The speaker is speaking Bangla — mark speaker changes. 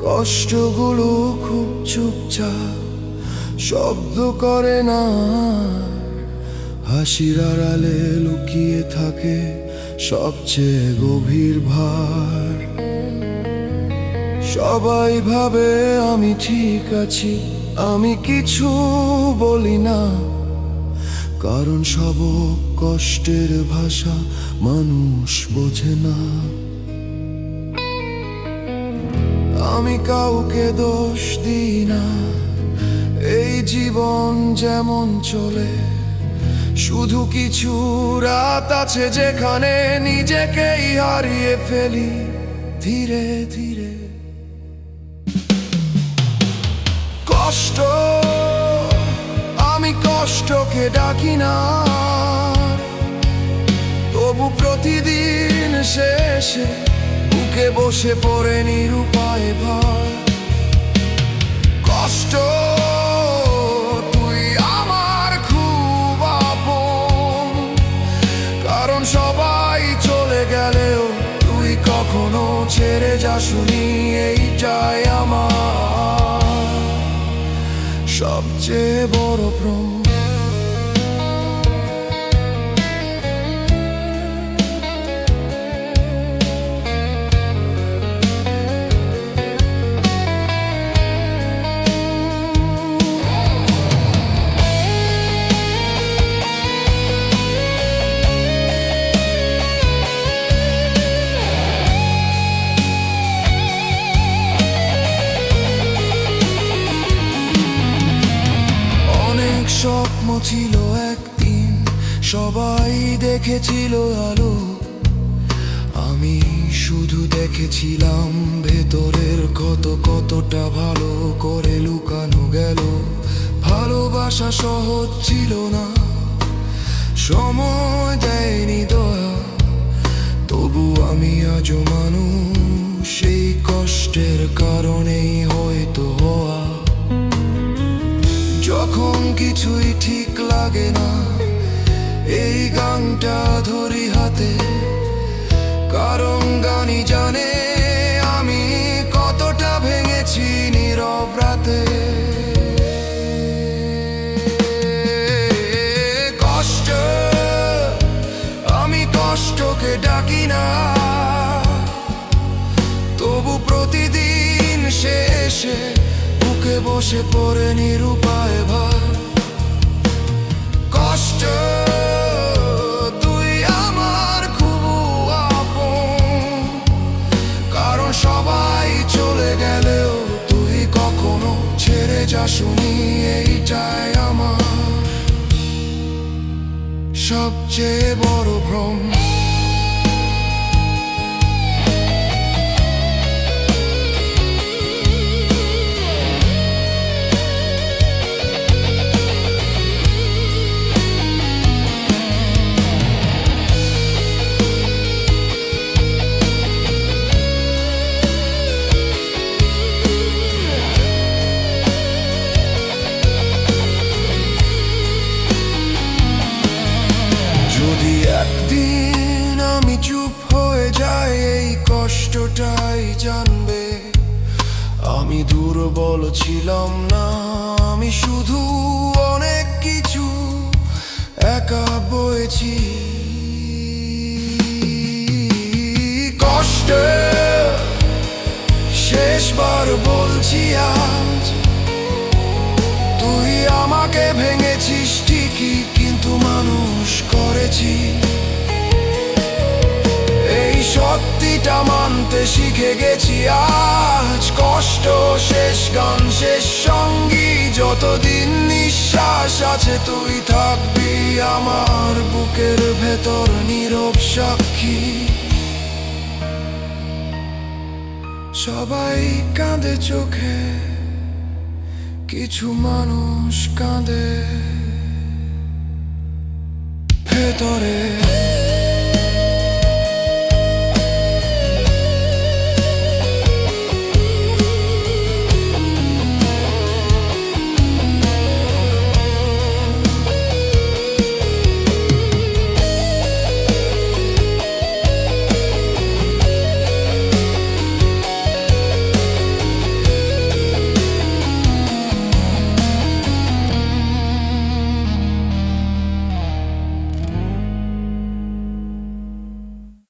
Speaker 1: কষ্টগুলো খুব চুপচাপ, শব্দ করে না, হাসির আড়ালে লুকিয়ে থাকে সবচেয়ে গভীর ভার। সবাই ভাবে আমি ঠিক আছি, আমি কিছু বলি না, কারণ সব কষ্টের ভাষা মানুষ বোঝে না। আমি কাউকে দোষ দিই না, এই জীবন যেমন চলে। শুধু কিছু রাত আছে যেখানে নিজেকেই হারিয়ে ফেলি ধীরে ধীরে। কষ্ট, আমি কষ্টকে ডাকি না, তবু প্রতিদিন শেষে বুকে বসে পড়ে নিরুপায় ভার। কষ্ট, তুই আমার খুব আপন, কারণ সবাই চলে গেলেও তুই কখনো ছেড়ে যাসনি। এইটাই আমার সবচেয়ে বড় ভ্রম। স্বপ্ন ছিল একদিন, সবাই দেখেছিল আলো, আমি শুধু দেখেছিলাম ভেতরের কতটা ভালো করে লুকানো গেল। ভালোবাসা সহজ ছিল না, সময় দেয়নি দয়া, তবু আমি আজও মানুষ, সেই কষ্টের কারণেই হয়তো হওয়া। যখন কিছুই ঠিক লাগে না, এই গানটা ধরি হাতে, কারণ গানই জানে আমি কতটা ভেঙেছি নীরব রাতে। কষ্ট, আমি কষ্টকে ডাকি না, তবু প্রতিদিন শেষে বুকে বসে পড়ে নিরুপায় ভার। কষ্ট, তুই আমার খুব আপন, কারণ সবাই চলে গেলেও তুই কখনো ছেড়ে যাসনি। এইটাই আমার সবচেয়ে বড় ভ্রম। যদি একদিন আমি চুপ হয়ে যাই, এই কষ্টটাই জানবে আমি দুর্বল ছিলাম না, আমি শুধু অনেক কিছু একা বয়েছি। কষ্ট, শেষবার বলছি আজ, তুই আমাকে ভেঙেছিস ঠিকই, কিন্তু মানুষ করেছি। এই সত্যিটা মানতে শিখে গেছি আজ। কষ্ট শেষ গান, শেষ সঙ্গী, যতদিন নিঃশ্বাস আছে তুই থাকবি আমার বুকের ভেতর নীরব সাক্ষী। সবাই কাঁদে চোখে, কিছু মানুষ কাঁদে ভেতরে।